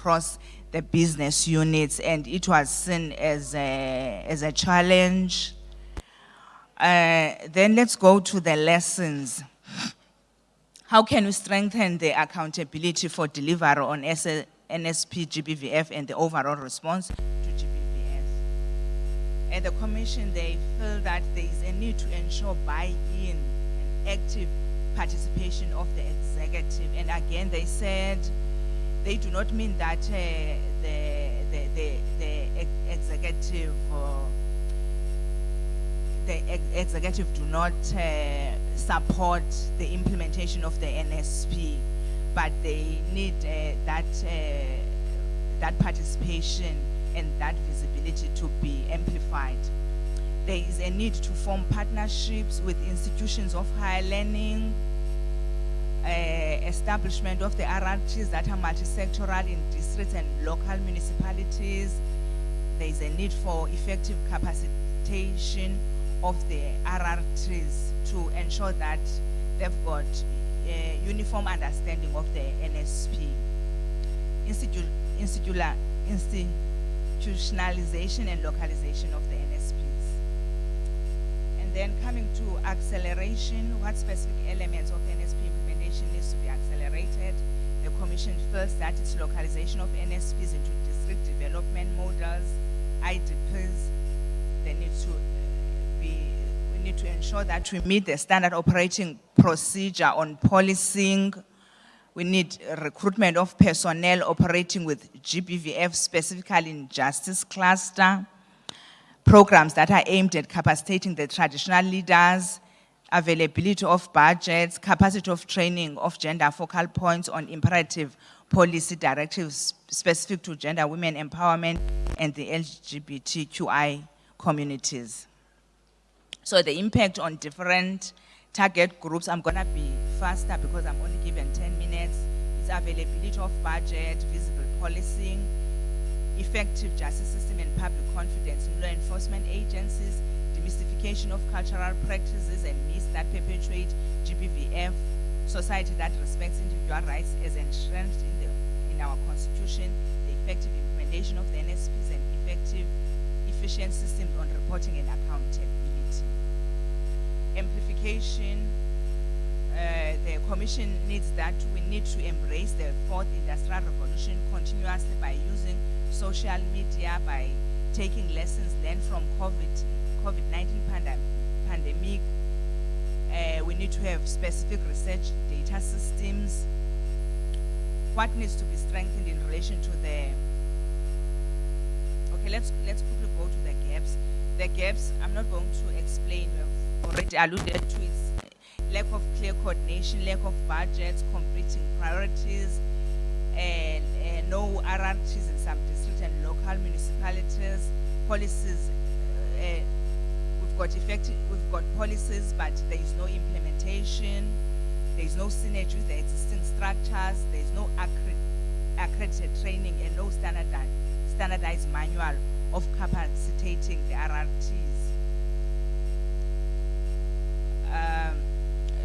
across the business units, and it was seen as a challenge. Then let's go to the lessons. How can we strengthen the accountability for delivery on NSP, GBVF, and the overall response to GBVF? At the Commission, they feel that there is a need to ensure buy-in and active participation of the executive. And again, they said they do not mean that the executive do not support the implementation of the NSP, but they need that participation and that visibility to be amplified. There is a need to form partnerships with institutions of higher learning, establishment of the RRTs that are multi-sectoral in districts and local municipalities. There is a need for effective capacitation of the RRTs to ensure that they've got a uniform understanding of the NSP. Institutionalization and localization of the NSPs. And then coming to acceleration, what specific elements of NSP implementation needs to be accelerated? The Commission feels that its localization of NSPs into district development models, IDPs, they need to we need to ensure that we meet the standard operating procedure on policing. We need recruitment of personnel operating with GBVF, specifically in justice cluster, programs that are aimed at capacitating the traditional leaders, availability of budgets, capacity of training of gender focal points on imperative policy directives specific to gender, women empowerment, and the LGBTQI communities. So the impact on different target groups, I'm gonna be faster because I'm only given 10 minutes. It's availability of budget, visible policing, effective justice system and public confidence in law enforcement agencies, demystification of cultural practices and myths that perpetuate GBVF, society that respects individual rights as entrenched in our constitution, the effective implementation of the NSPs and efficient systems on reporting and accountability. Amplification, the Commission needs that we need to embrace the fourth industrial revolution continuously by using social media, by taking lessons learned from COVID-19 pandemic. We need to have specific research data systems. What needs to be strengthened in relation to the, okay, let's quickly go to the gaps. The gaps, I'm not going to explain, we've already alluded to it. Lack of clear coordination, lack of budgets, conflicting priorities, and no RRTs in some districts and local municipalities. Policies, we've got policies, but there is no implementation. There is no synergy with the existing structures. There is no accredited training and no standardized manual of capacitating the RRTs.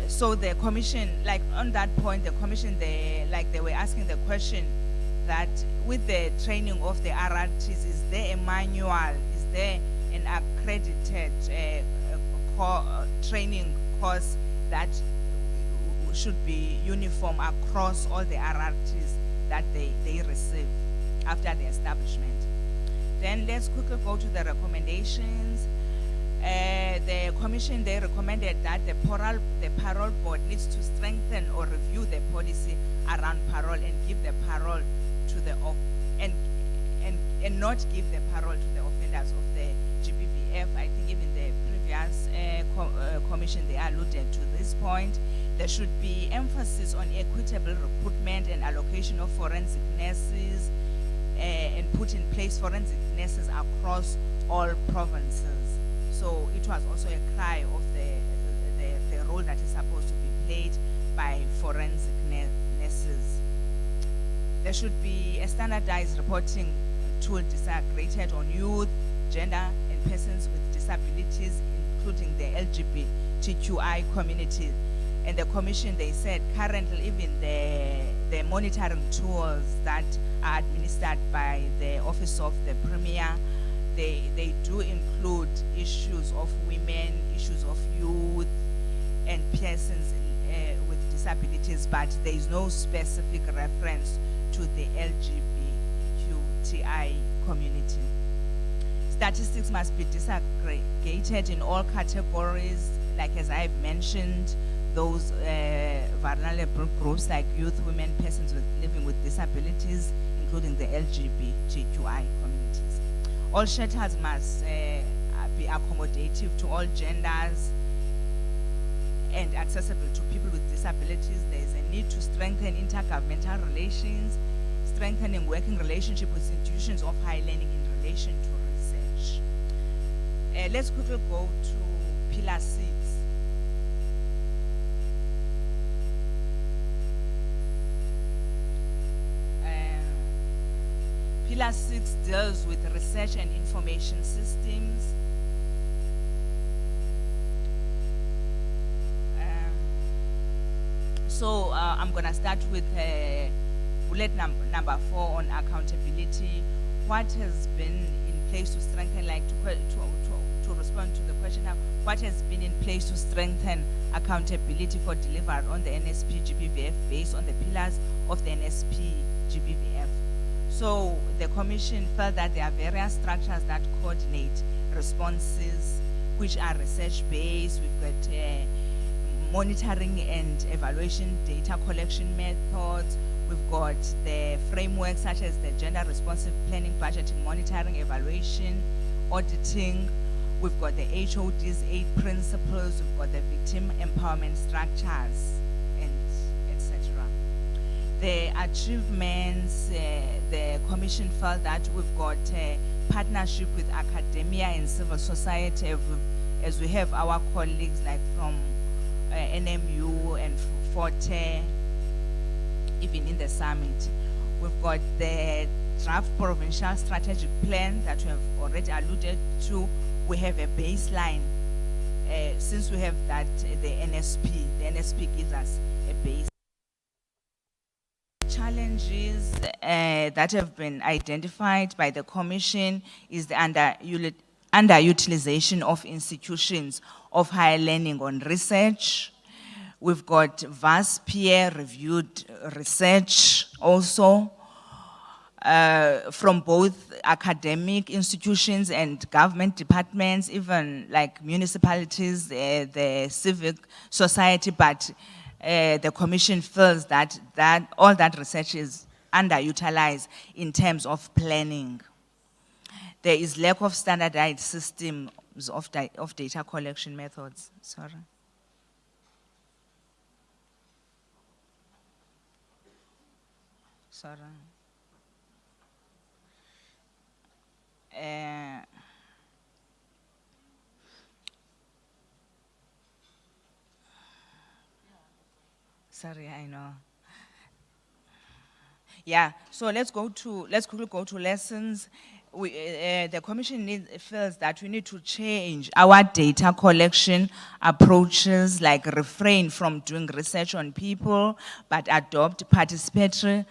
So the Commission, like on that point, the Commission, they were asking the question that with the training of the RRTs, is there a manual, is there an accredited training course that should be uniform across all the RRTs that they receive after the establishment? Then let's quickly go to the recommendations. The Commission, they recommended that the parole board needs to strengthen or review the policy around parole and give the parole to the and not give the parole to the offenders of the GBVF. I think even the previous Commission, they alluded to this point. There should be emphasis on equitable recruitment and allocation of forensic nurses and put in place forensic nurses across all provinces. So it was also a cry of the role that is supposed to be played by forensic nurses. There should be a standardized reporting tool disaggregated on youth, gender, and persons with disabilities, including the LGBTQI community. And the commission, they said currently even the monitoring tools that are administered by the Office of the Premier, they do include issues of women, issues of youth, and persons with disabilities, but there is no specific reference to the LGBTQI community. Statistics must be disaggregated in all categories, like as I've mentioned, those vulnerable groups like youth, women, persons living with disabilities, including the LGBTQI communities. All shelters must be accommodative to all genders and accessible to people with disabilities. There is a need to strengthen intergovernmental relations, strengthening working relationship with institutions of higher learning in relation to research. Let's quickly go to Pillar 6. Pillar 6 deals with research and information systems. So I'm going to start with bullet number 4 on accountability. What has been in place to strengthen, like to respond to the question now, what has been in place to strengthen accountability for delivery on the NSP GBVF based on the pillars of the NSP GBVF? So the commission felt that there are various structures that coordinate responses, which are research-based. We've got monitoring and evaluation data collection methods. We've got the frameworks such as the gender responsive planning, budgeting, monitoring, evaluation, auditing. We've got the HOD's 8 principles. We've got the victim empowerment structures, and etc. The achievements, the commission felt that we've got a partnership with academia and civil society, as we have our colleagues like from NMU and Forte, even in the summit. We've got the draft provincial strategic plan that we have already alluded to. We have a baseline. Since we have that, the NSP gives us a base. Challenges that have been identified by the commission is the underutilization of institutions of higher learning on research. We've got vast peer-reviewed research also from both academic institutions and government departments, even like municipalities, the civic society, but the commission feels that all that research is underutilized in terms of planning. There is lack of standardized systems of data collection methods. Sorry. Sorry, I know. Yeah, so let's quickly go to lessons. The commission feels that we need to change our data collection approaches, like refrain from doing research on people, but adopt participatory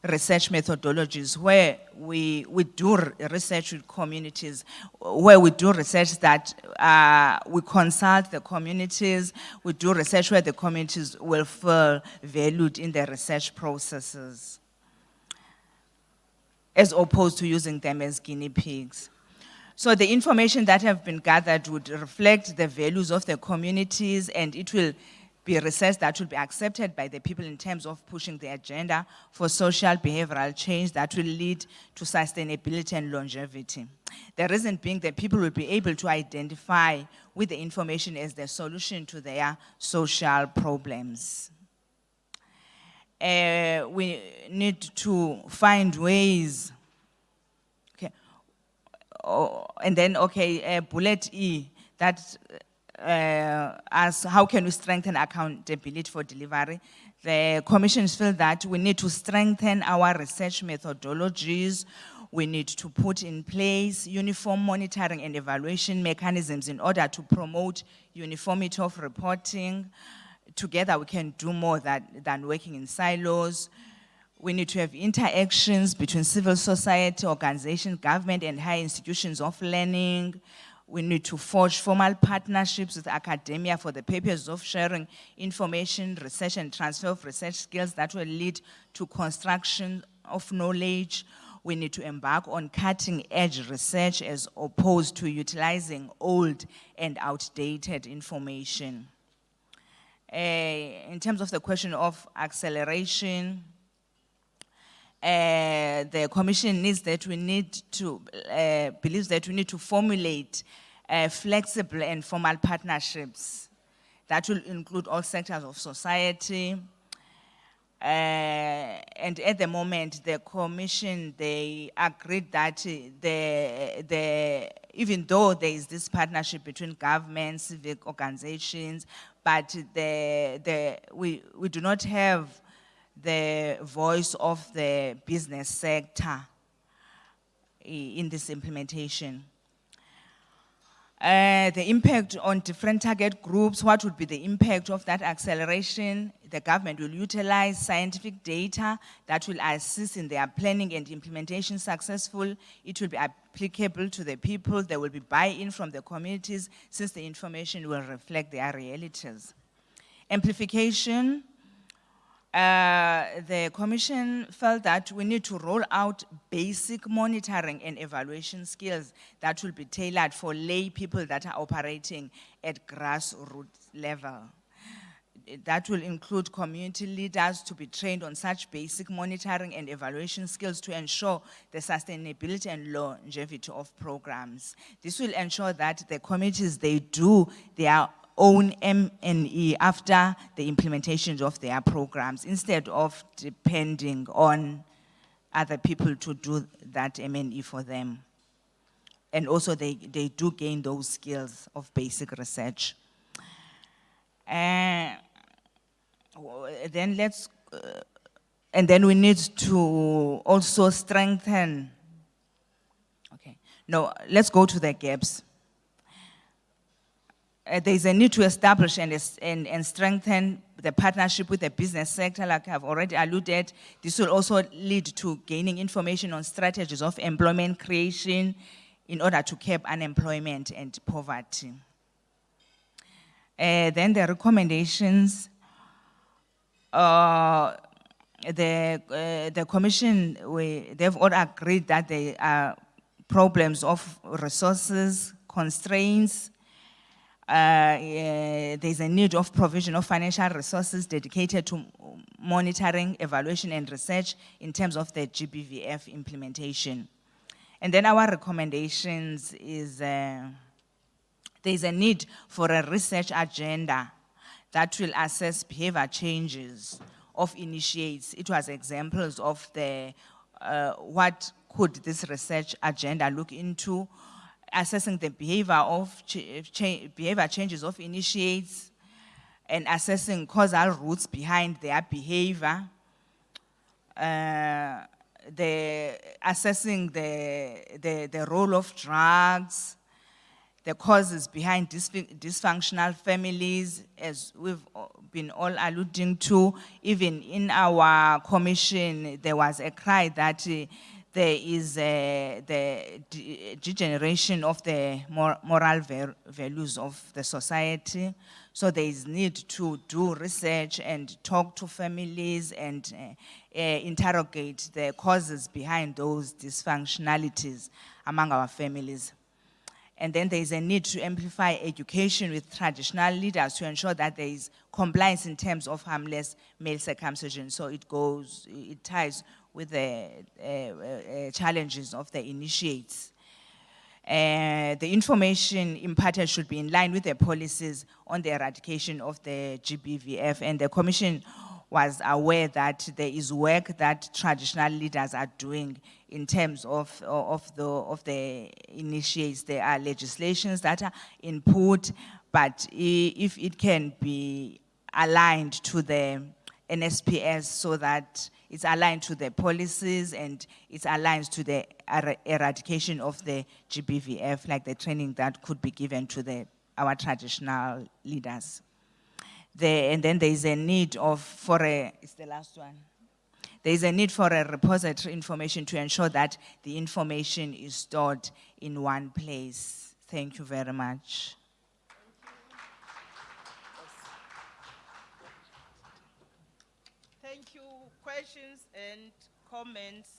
research methodologies where we do research with communities, where we do research that we consult the communities, we do research where the communities will feel valued in the research processes, as opposed to using them as guinea pigs. So the information that have been gathered would reflect the values of the communities, and it will be research that will be accepted by the people in terms of pushing the agenda for social behavioral change that will lead to sustainability and longevity. The reason being that people will be able to identify with the information as the solution to their social problems. We need to find ways, okay, and then, okay, bullet E, that as how can we strengthen accountability for delivery. The commissions feel that we need to strengthen our research methodologies. We need to put in place uniform monitoring and evaluation mechanisms in order to promote uniformity of reporting, together we can do more than working in silos. We need to have interactions between civil society, organizations, government, and higher institutions of learning. We need to forge formal partnerships with academia for the purpose of sharing information, research, and transfer of research skills that will lead to construction of knowledge. We need to embark on cutting-edge research as opposed to utilizing old and outdated information. In terms of the question of acceleration, the Commission believes that we need to formulate flexible and formal partnerships that will include all sectors of society. And at the moment, the Commission, they agreed that even though there is this partnership between government, civic organizations, but we do not have the voice of the business sector in this implementation. The impact on different target groups, what would be the impact of that acceleration? The government will utilize scientific data that will assist in their planning and implementation successful. It will be applicable to the people. There will be buy-in from the communities since the information will reflect their realities. Amplification. The Commission felt that we need to roll out basic monitoring and evaluation skills that will be tailored for lay people that are operating at grassroots level. That will include community leaders to be trained on such basic monitoring and evaluation skills to ensure the sustainability and longevity of programs. This will ensure that the communities, they do their own M&E after the implementation of their programs instead of depending on other people to do that M&E for them. And also they do gain those skills of basic research. And then we need to also strengthen, let's go to the gaps. There is a need to establish and strengthen the partnership with the business sector, like I've already alluded. This will also lead to gaining information on strategies of employment creation in order to curb unemployment and poverty. Then the recommendations. The Commission, they've all agreed that there are problems of resources, constraints. There's a need of provision of financial resources dedicated to monitoring, evaluation, and research in terms of the GBVF implementation. And then our recommendations is there's a need for a research agenda that will assess behavior changes of initiates. It was examples of the what could this research agenda look into, assessing the behavior changes of initiates and assessing causal roots behind their behavior, assessing the role of drugs, the causes behind dysfunctional families, as we've been all alluding to. Even in our commission, there was a cry that there is the degeneration of the moral values of the society. So there is need to do research and talk to families and interrogate the causes behind those dysfunctionalities among our families. And then there is a need to amplify education with traditional leaders to ensure that there is compliance in terms of harmless male circumcision. So it ties with the challenges of the initiates. The information imparted should be in line with the policies on the eradication of the GBVF, and the Commission was aware that there is work that traditional leaders are doing in terms of the initiates. There are legislations that are input, but if it can be aligned to the NSPS so that it's aligned to the policies and it's aligned to the eradication of the GBVF, like the training that could be given to our traditional leaders. And then there is a need it's the last one. There is a need for a repository information to ensure that the information is stored in one place. Thank you very much. Thank you. Questions and comments.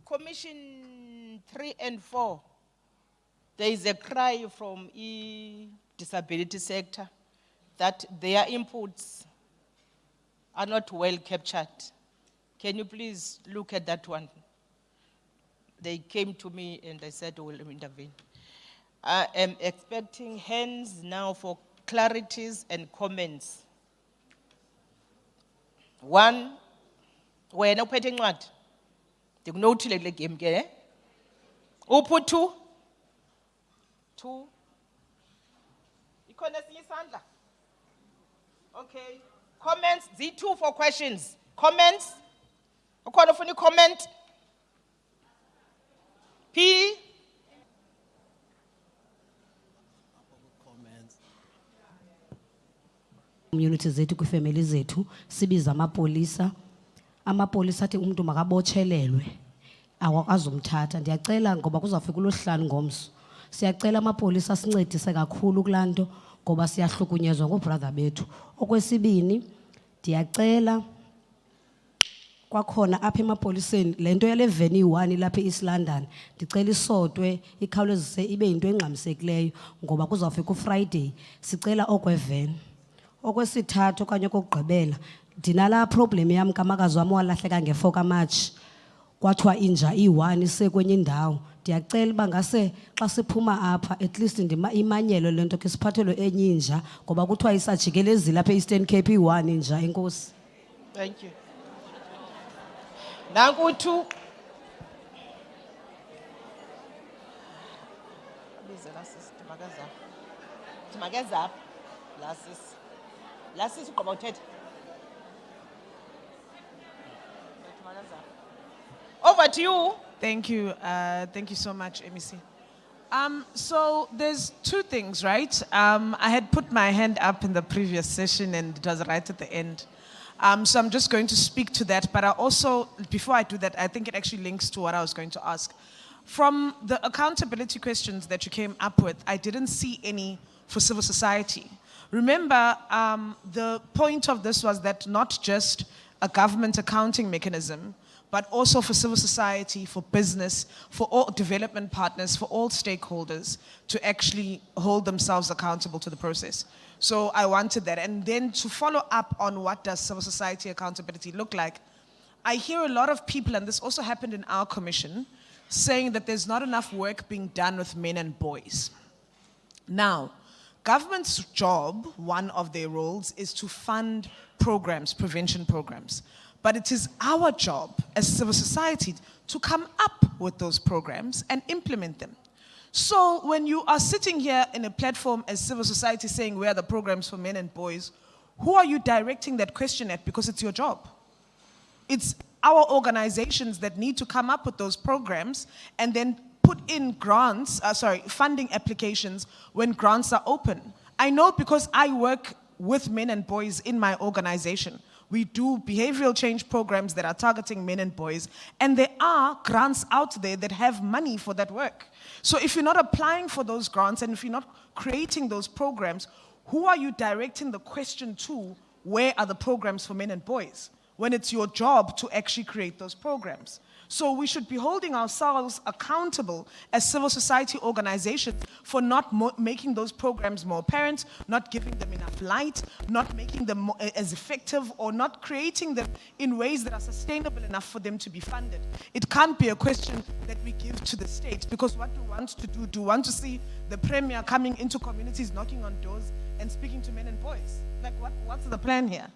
Commission 3 and 4. There is a cry from the disability sector that their inputs are not well captured. Can you please look at that one? They came to me and I said, we'll intervene. I am expecting hands now for clarities and comments. One, when uphethe incwadi ndikunothile kule game ke uphu 2 ikhona esinye isandla. Okay, comments, Z2 for questions. Comments, ukhona ufuna i-comment? P. Community zethu kwifamily zethu sibiza amapolisa athi umuntu makabotshelelwe awakwazi umthatha. Ndiyacela ngoba kuzawufika uLosihlanu ngomso, siyacela amapolisa asincedise kakhulu kulanto ngoba siyahlukunyezwa ngobrother bethu. Okwesibini ndiyacela kwakhona apha emapoliseni lento yale veni 1 lapha eEast London ndicela isotwe ikhawulezise ibe into engxamisekileyo ngoba kuzawufika uFriday sicela okweveni. Okwesithathu okanye okugqibela ndinala problem yam kamakazi wami walahleka nge4 kaMarch kwathiwa inja i1 isekwenye indawo. Ndiyacela uba ngase xa siphuma apha at least imanyelo lento ke siphathelwe enye inja ngoba kuthiwa isajikelezile lapha eEastern Cape i1 inja. Enkosi. Thank you. Nanku 2. Lasis ugqiba uthetha. Over to you. Thank you. Thank you so much, MEC. So there's 2 things, right? I had put my hand up in the previous session and it was right at the end. So I'm just going to speak to that, but I also, before I do that, I think it actually links to what I was going to ask. From the accountability questions that you came up with, I didn't see any for civil society. Remember, the point of this was that not just a government accounting mechanism, but also for civil society, for business, for all development partners, for all stakeholders to actually hold themselves accountable to the process. So I wanted that. And then to follow up on what does civil society accountability look like, I hear a lot of people, and this also happened in our commission, saying that there's not enough work being done with men and boys. Now, government's job, one of their roles, is to fund programs, prevention programs. But it is our job as civil society to come up with those programs and implement them. So when you are sitting here in a platform as civil society saying where are the programs for men and boys, who are you directing that question at? Because it's your job. It's our organizations that need to come up with those programs and then put in funding applications when grants are open. I know because I work with men and boys in my organization. We do behavioral change programs that are targeting men and boys, and there are grants out there that have money for that work. So if you're not applying for those grants and if you're not creating those programs, who are you directing the question to, where are the programs for men and boys, when it's your job to actually create those programs? So we should be holding ourselves accountable as civil society organizations for not making those programs more apparent, not giving them enough light, not making them as effective, or not creating them in ways that are sustainable enough for them to be funded. It can't be a question that we give to the state, because what do we want to do? Do we want to see the premier coming into communities, knocking on doors and speaking to men and boys? Like, what's the plan here?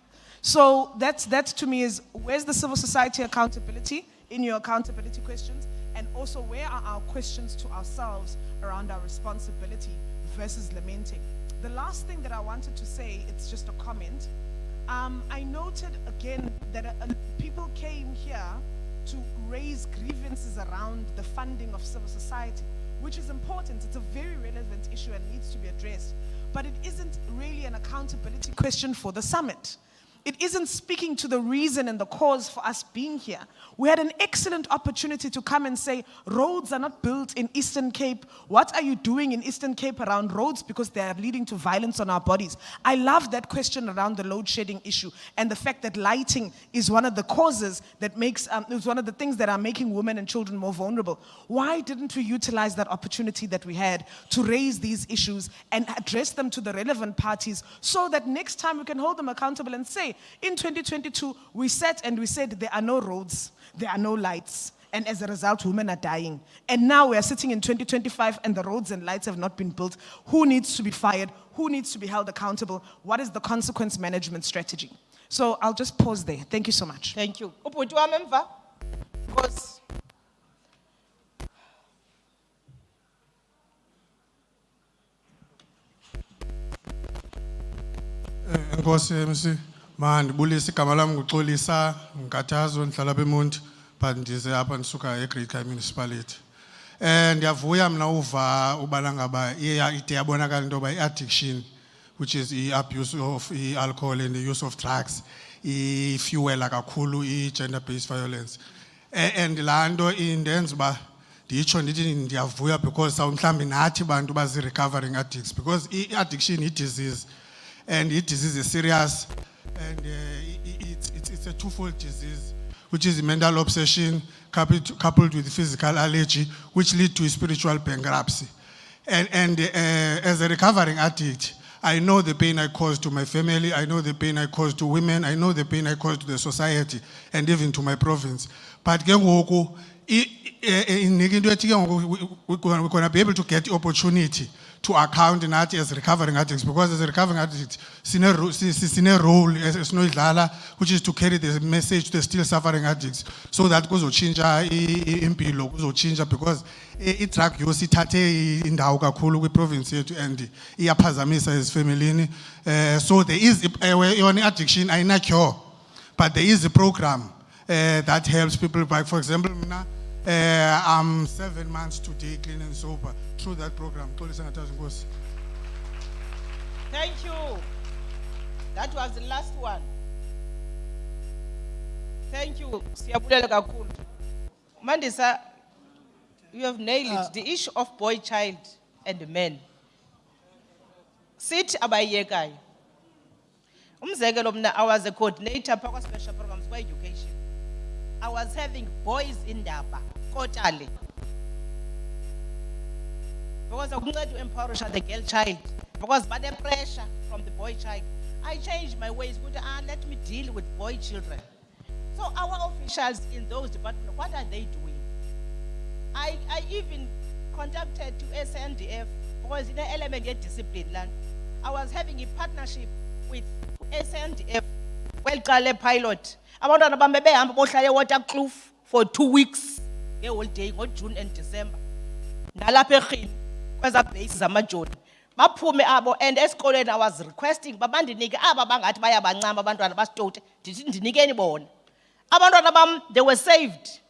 So that to me is, where's the civil society accountability in your accountability questions? And also, where are our questions to ourselves around our responsibility versus lamenting? The last thing that I wanted to say, it's just a comment. I noted again that people came here to raise grievances around the funding of civil society, which is important. It's a very relevant issue and needs to be addressed. but it isn't really an accountability question for the summit. It isn't speaking to the reason and the cause for us being here. We had an excellent opportunity to come and say, roads are not built in Eastern Cape. What are you doing in Eastern Cape around roads because they are leading to violence on our bodies? I love that question around the load shedding issue and the fact that lighting is one of the causes that is one of the things that are making women and children more vulnerable. Why didn't we utilize that opportunity that we had to raise these issues and address them to the relevant parties so that next time we can hold them accountable and say, in 2022, we sat and we said there are no roads, there are no lights, and as a result, women are dying. And now we are sitting in 2025 and the roads and lights have not been built. Who needs to be fired? Who needs to be held accountable? What is the consequence management strategy? So I'll just pause there. Thank you so much. Thank you. Ubhuti wami emva. Nkosi. Nkosi MC mandibulisa igama lami nguXolisa Nkathazo ndihlala apha eMonti but ndize apha ndisuka eGreat Kai Municipality. Ndiyavuya mna uva ubana ngaba ide yabonakala into yoba i-addiction, which is i-abuse of alcohol and the use of drugs, ifuela kakhulu i-gender based violence. And laa nto indenza uba nditsho ndithi ndiyavuya because mhlawumbi nathi bantu bazi-recovering addicts, because i-addiction yi-disease. And it is serious, and it's a twofold disease, which is mental obsession coupled with physical allergy, which lead to spiritual bankruptcy. And as a recovering addict, I know the pain I caused to my family, I know the pain I caused to women, I know the pain I caused to the society, and even to my province. But we're going to be able to get the opportunity to account in that as recovering addicts, because as a recovering addict, seen a role as no idlala, which is to carry the message to the still suffering addicts, so that goes to change impilo, goes to change because it drug use ithathe indawo kakhulu kwi province yethu and iyaphazamisa as family. So there is on addiction ayina cure, but there is a program that helps people. Like for example, I'm 7 months today clean and sober through that program. Thank you. That was the last one. Thank you. Siyabulela kakhulu. Mandisa, you have nailed it. The issue of boy child and men. Sit abayekayo. Umzekelo mina, I was a coordinator for special programs for education. I was having boys in Daba, quarterly. Because I wanted to empower the girl child. Because by the pressure from the boy child, I changed my ways. Let me deal with boy children. So our officials in those departments, what are they doing? I even contacted to SNDF because in the element of discipline land, I was having a partnership with SNDF. Well, pilot. Abantwana bami behamba bohlala eWaterkloof for 2 weeks, ngeholiday ngoJune and December. Nalapha eGhini kweza base zamajoni. Baphume abo and esikoleni I was requesting babandinike aba bangathi bayabancama abantwana basitote ndithi ndinikeni bona. Abantwana bami they were saved.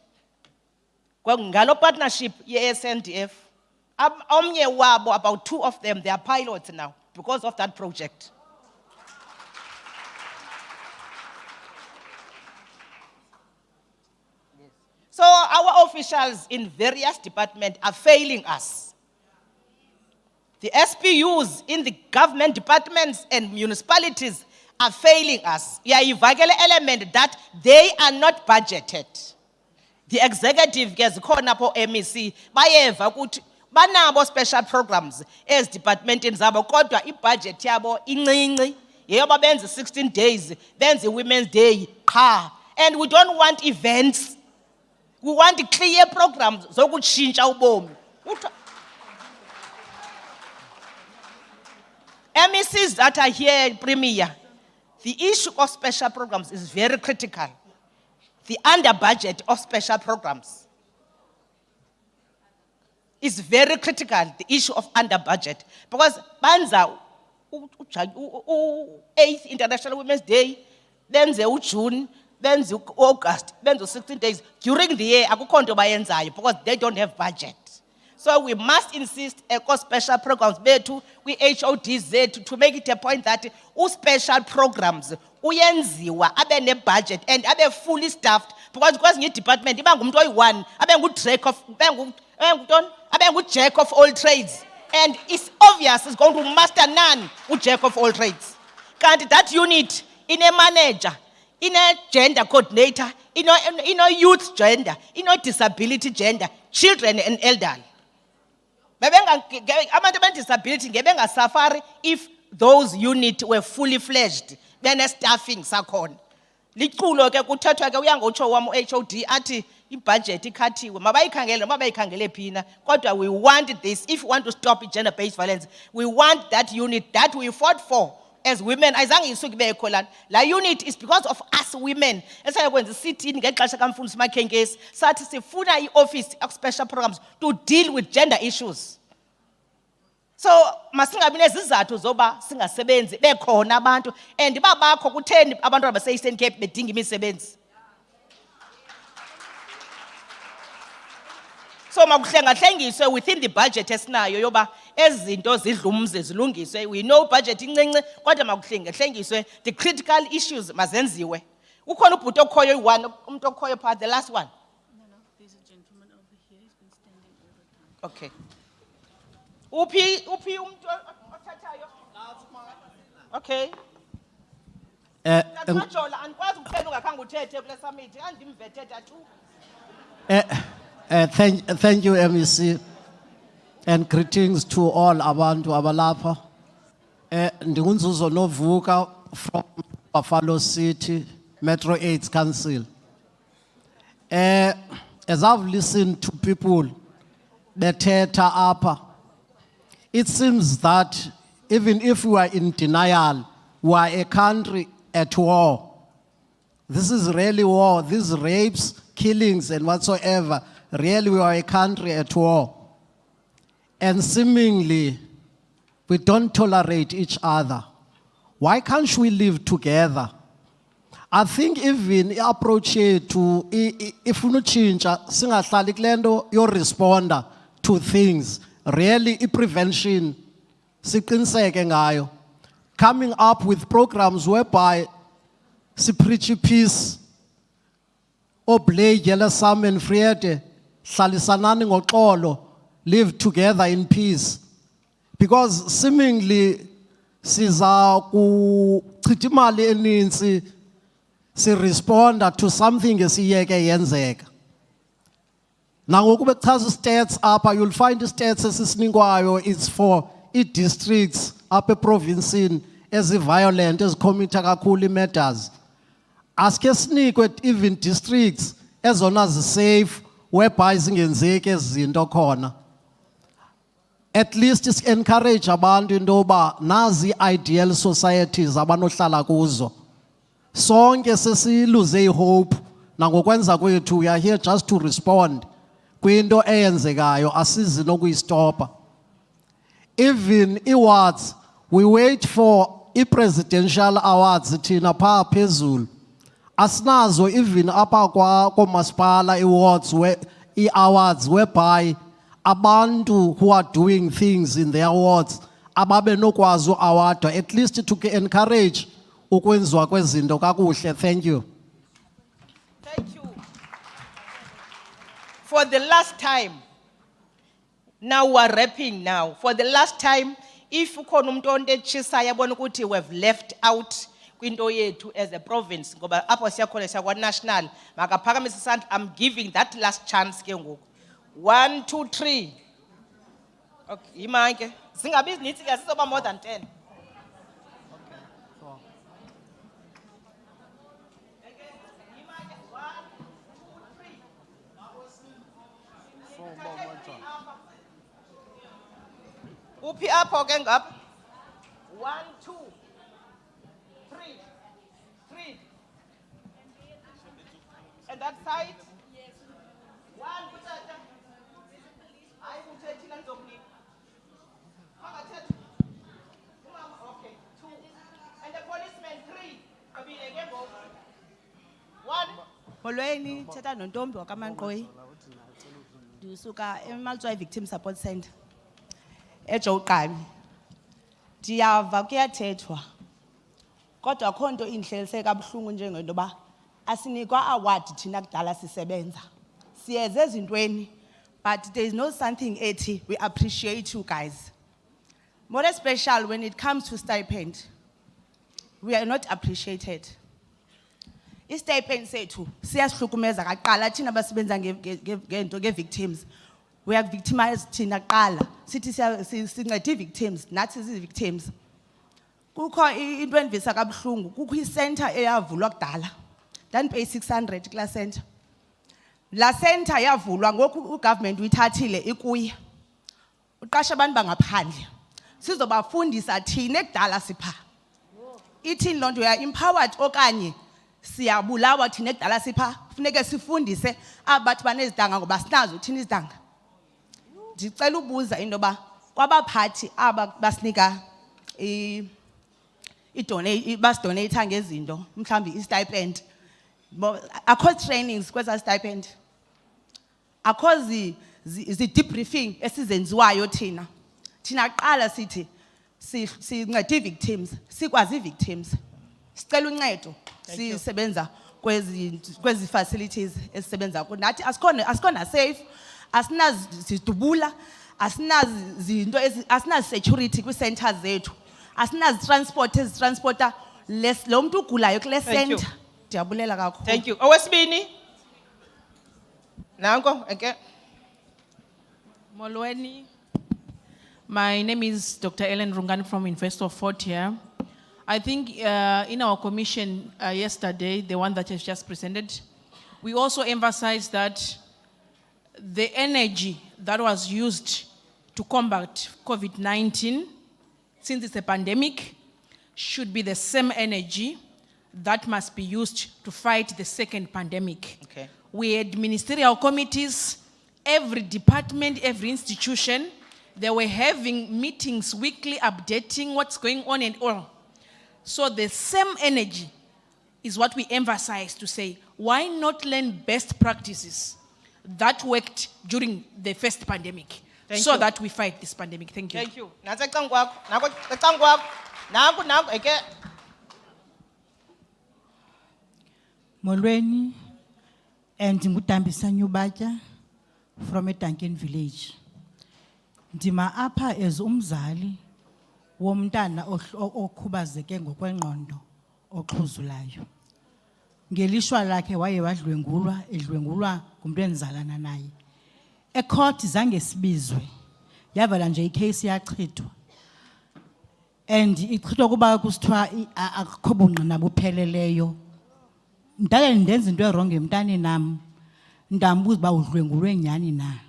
Ngalo partnership ye-SNDF. Omnye wabo, about 2 of them, they are pilots now because of that project. So our officials in various departments are failing us. The SPUs in the government departments and municipalities are failing us. Yeah, you element that they are not budgeted. The executive gets called up MEC bayeva ukuthi banabo special programs as department zabo kodwa ibudget yabo incinci yeyoba benze 16 days benze women's day qha, and we don't want events. We want clear programs zokutshintsha ubomi. MECs that are here, Premier, the issue of special programs is very critical. The under budget of special programs is very critical, the issue of under budget. Because Banza, 8th International Women's Day, then the June, then the August, then the 16 days. During the year, because they don't have budget. So we must insist special programs bethu kwi-HOD zethu to make it a point that special programs uyenziwa abe ne-budget and abe fully staffed because kwezinye department iba ngumuntu oyi-one abe ngu-jack of all trades and it's obvious is going to master none u-jack of all trades. Kanti that unit in a manager, in a gender coordinator, in a youth gender, in a disability gender, children and elderly. Abantu disability ngebenga safari if those units were fully fledged, then staffing sakhona. Liculo ke kuthethwa ke uyangotsho wam HOD athi ibudget ikhathiwe mabayikhangele phina kodwa we want this if we want to stop gender based violence we want that unit that we fought for as women ayizange isuke ibekho lana la unit is because of us women esayokwenza isithini ngexesha kaMfundisi Makhenkesi sathi sifuna ioffice of special programs to deal with gender issues. So masingabi nezizathu zoba singasebenzi bekhona abantu and babakho kutheni abantu abase Eastern Cape bedinga imisebenzi. So makuhlengahlengiswe within the budget esinayo yoba ezinto zidlumze zilungiswe. We know budget incinci kodwa makuhlengahlengiswe the critical issues mazenziwe. Ukhona ubhuti okhoyo one umuntu okhoyo part the last one. No, there's a gentleman over here. He's been standing all the time. Okay. Uphi umuntu othathayo? Okay. Ndajola andikwazi ukuphela ungakhange uthethe kule summit andimvethetha tu. Thank you, MEC, and greetings to all abantu abalapha. Ndingunzuzo Novuka from Buffalo City Metro 8 Council. As I've listened to people bethetha apha, it seems that even if we are in denial, we are a country at war. This is really war. These rapes, killings, and whatsoever. Really, we are a country at war. And seemingly, we don't tolerate each other. Why can't we live together? I think even the approach to, if we change, singahlali kulento yo responder to things. Really, prevention, siqiniseke ngayo. Coming up with programs whereby si preach peace, oblay jealousy and freede, hlalisanani ngoxolo, live together in peace. Because seemingly siza kuchitha imali eninzi si respond to something esiyeke yenzeka. Now, stats up, you'll find the stats esisinikwayo it's for districts up a Provincial as violent as commit kakhulu matters. Aske sinikwe even districts ezona safe whereby zingenzeki ezinto khona. At least is encourage abantu into ba nazi ideal societies abanohlala kuzo. Sonke sesiluze hope nangokwenza kwethu we are here just to respond. Kwinto eyenzekayo asizi nokuyistopa. Even awards, we wait for presidential awards thina pha phezulu. Asinazo even apha kwa masipala awards awards whereby abantu who are doing things in their awards ababe nokwazi award at least to encourage ukwenziwa kwezinto kakuhle. Thank you. Thank you. For the last time, now we are wrapping now. For the last time, if ukhona umuntu ondetshisa yabona ukuthi we have left out kwinto yethu as a province, ngoba apho siyakhona siya national, makaphakamise isandla, I'm giving that last chance ke ngoku. 1, 2, 3. Okay, imanke. Singabi nithi ke sizoba more than 10. Uphi apho ke ngapha 1, 2, 3, 3 and that side yes 1 kutata hayi kuthethile ndokunika makathethe umama okay 2 and the policeman 3 kabile ke ngoku 1 Molweni thetha nontombi wakaManqoyi. Ndisuka eMaltswa Victim Support Center. eJoqami. Ndiyava kuyathethwa. Kodwa akho nto indleliseke kabuhlungu njengento ba asinikwa award thina kudala sisebenza. Siyeze ezintweni, but there is no something ethi we appreciate you guys. More especially when it comes to stipend. We are not appreciated. I-stipend sethu siyasihlukumeza kaqala thina basebenza ngento nge-victims. We are victimized thina kuqala. Sithi sincede ii-victims, nathi zizi-victims. Kukho into endivisa kabuhlungu, kukho i-center eyavulwa kudala. Ndandipaye 600 kulaa center. La center yavulwa ngoku ugovernment uyithathile ikuye. Uqasha abantu bangaphandle. Sizobafundisa thina ekudala sipha. Ithini loo nto, we are empowered okanye siyabulawa thina ekudala sipha. Funeke sifundise abathi banezidanga ngoba sinazo thina izidanga. Ndicela ubuza into ba kwabaphathi aba basinika basidonate ngezinto mhlambi i-stipend. Akho trainings kweza stipend. Akho zi-debriefing esizenziwayo thina. Thina qala sithi sincede ii-victims, sikwazi ii-victims. Sicela uncedo sisebenza kwezi facilities esisebenza kuzo. Nathi asikhona safe, asinazidubula, asinazi-security kwii-centers zethu. Asinazi-transport ezitransporta lo mntu ugulayo kule center. Ndiyabulela kakhulu. Thank you. Owesibini. Nanko, okay. Molweni. My name is Dr. Ellen Rungan from University of Fort here. I think in our commission yesterday, the one that has just presented, we also emphasized that the energy that was used to combat COVID-19, since it's a pandemic, should be the same energy that must be used to fight the second pandemic. Okay. We had ministerial committees, every department, every institution, they were having meetings weekly, updating what's going on and all. So the same energy is what we emphasize to say, why not learn best practices that worked during the first pandemic Thank so you. that we fight this pandemic. Thank you. Thank you. Nantsi ecang'kwakho, nanku, okay. Molweni, and ngudambisa Nyubatya from eDuncan village. Ndima apha as umzali womntana okhubazeke ngokwengqondo oxhuzulayo. Ngelishwa lakhe waye edlwengulwa ngumuntu endizalana naye. Ecourt zange sibizwe. Yavala nje icase yachithwa. And ichithwa kuba kusithiwa akukho bungqina bupheleleyo. Ndale ndenza into wrong emntani nam. Ndambuza ba udlwengulwe nyani na.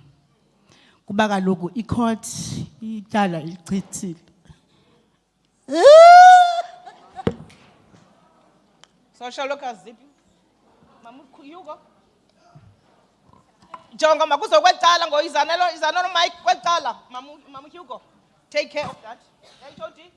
Kuba kaloku icourt ityala lichithile. Social workers, zipi? Mamu, Hugo. Jonga, makuzo kwetala ngo izanelo mic kwetala. Mamu Hugo. Take care of that. Hey, Jody.